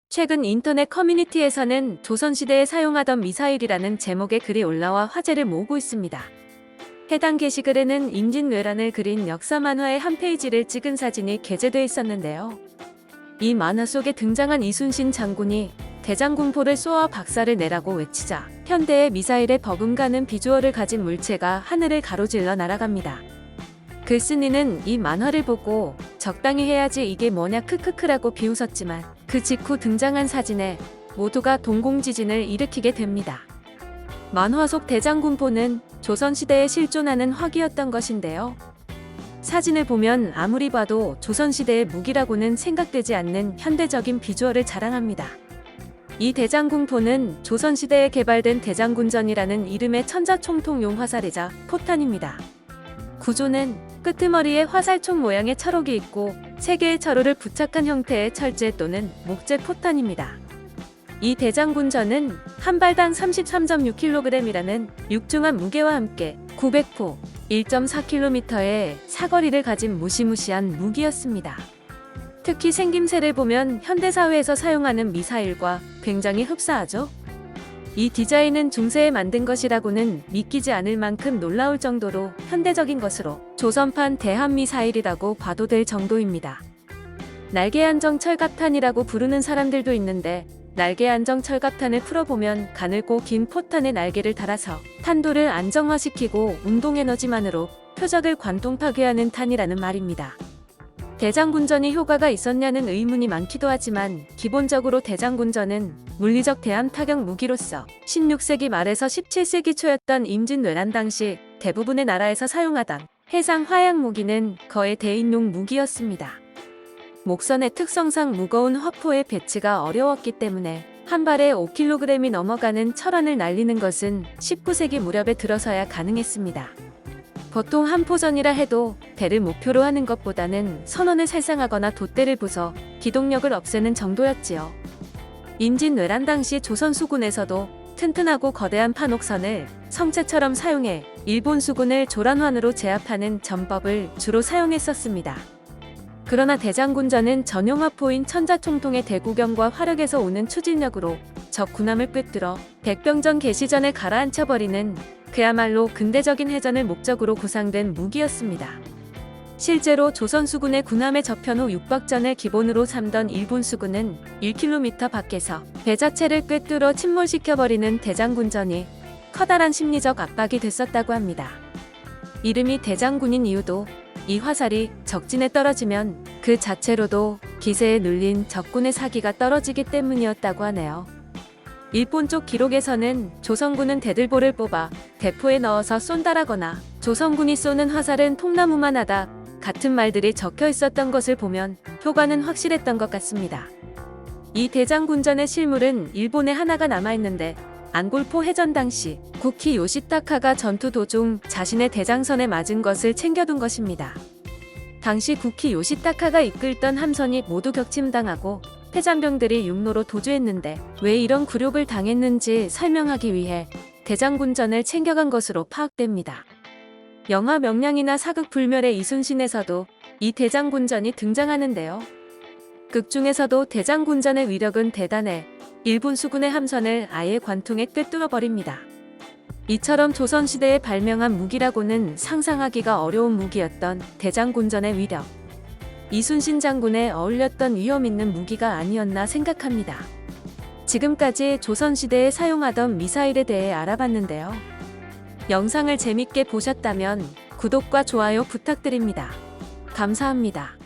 최근 인터넷 커뮤니티에서는 조선시대에 사용하던 미사일이라는 제목의 글이 올라와 화제를 모으고 있습니다. 해당 게시글에는 임진왜란을 그린 역사 만화의 한 페이지를 찍은 사진이 게재돼 있었는데요. 이 만화 속에 등장한 이순신 장군이 대장군포를 쏘아 박살을 내라고 외치자 현대의 미사일에 버금가는 비주얼을 가진 물체가 하늘을 가로질러 날아갑니다. 글쓴이는 이 만화를 보고 적당히 해야지 이게 뭐냐 크크크라고 비웃었지만 그 직후 등장한 사진에 모두가 동공지진을 일으키게 됩니다. 만화 속 대장군포는 조선시대에 실존하는 화기였던 것인데요. 사진을 보면 아무리 봐도 조선시대의 무기라고는 생각되지 않는 현대적인 비주얼을 자랑합니다. 이 대장군포는 조선시대에 개발된 대장군전이라는 이름의 천자총통용 화살이자 포탄입니다. 구조는 끄트머리에 화살총 모양의 철옥이 있고 3개의 철호를 부착한 형태의 철제 또는 목재 포탄입니다. 이 대장군전은 한 발당 33.6kg이라는 육중한 무게와 함께 900포, 1.4km의 사거리를 가진 무시무시한 무기였습니다. 특히 생김새를 보면 현대사회에서 사용하는 미사일과 굉장히 흡사하죠? 이 디자인은 중세에 만든 것이라고는 믿기지 않을 만큼 놀라울 정도로 현대적인 것으로 조선판 대한미사일이라고 봐도 될 정도입니다. 날개안정 철갑탄이라고 부르는 사람들도 있는데 날개안정 철갑탄을 풀어보면 가늘고 긴 포탄에 날개를 달아서 탄도를 안정화시키고 운동에너지만으로 표적을 관통 파괴하는 탄이라는 말입니다. 대장군전이 효과가 있었냐는 의문이 많기도 하지만 기본적으로 대장군전은 물리적 대함 타격 무기로서 16세기 말에서 17세기 초였던 임진왜란 당시 대부분의 나라에서 사용하던 해상 화약 무기는 거의 대인용 무기였습니다. 목선의 특성상 무거운 화포의 배치가 어려웠기 때문에 한 발에 5kg이 넘어가는 철환을 날리는 것은 19세기 무렵에 들어서야 가능했습니다. 보통 한포전이라 해도 배를 목표로 하는 것보다는 선원을 살상하거나 돛대를 부숴 기동력을 없애는 정도였지요. 임진왜란 당시 조선 수군에서도 튼튼하고 거대한 판옥선을 성체처럼 사용해 일본 수군을 조란환으로 제압하는 전법을 주로 사용했었습니다. 그러나 대장군전은 전용화포인 천자총통의 대구경과 화력에서 오는 추진력으로 적 군함을 꿰뚫어 백병전 개시 전에 가라앉혀버리는 그야말로 근대적인 해전을 목적으로 구상된 무기였습니다. 실제로 조선 수군의 군함에 접현 후 육박전을 기본으로 삼던 일본 수군은 1km 밖에서 배 자체를 꿰뚫어 침몰시켜버리는 대장군전이 커다란 심리적 압박이 됐었다고 합니다. 이름이 대장군인 이유도 이 화살이 적진에 떨어지면 그 자체로도 기세에 눌린 적군의 사기가 떨어지기 때문이었다고 하네요. 일본 쪽 기록에서는 조선군은 대들보를 뽑아 대포에 넣어서 쏜다라거나 조선군이 쏘는 화살은 통나무만 하다 같은 말들이 적혀 있었던 것을 보면 효과는 확실했던 것 같습니다. 이 대장군전의 실물은 일본에 하나가 남아있는데 안골포 해전 당시 국희 요시타카가 전투 도중 자신의 대장선에 맞은 것을 챙겨둔 것입니다. 당시 국희 요시타카가 이끌던 함선이 모두 격침당하고 패잔병들이 육로로 도주했는데 왜 이런 굴욕을 당했는지 설명하기 위해 대장군전을 챙겨간 것으로 파악됩니다. 영화 명량이나 사극 불멸의 이순신에서도 이 대장군전이 등장하는데요. 극 중에서도 대장군전의 위력은 대단해 일본 수군의 함선을 아예 관통에 꿰뚫어버립니다. 이처럼 조선시대에 발명한 무기라고는 상상하기가 어려운 무기였던 대장군전의 위력. 이순신 장군에 어울렸던 위험 있는 무기가 아니었나 생각합니다. 지금까지 조선시대에 사용하던 미사일에 대해 알아봤는데요. 영상을 재밌게 보셨다면 구독과 좋아요 부탁드립니다. 감사합니다.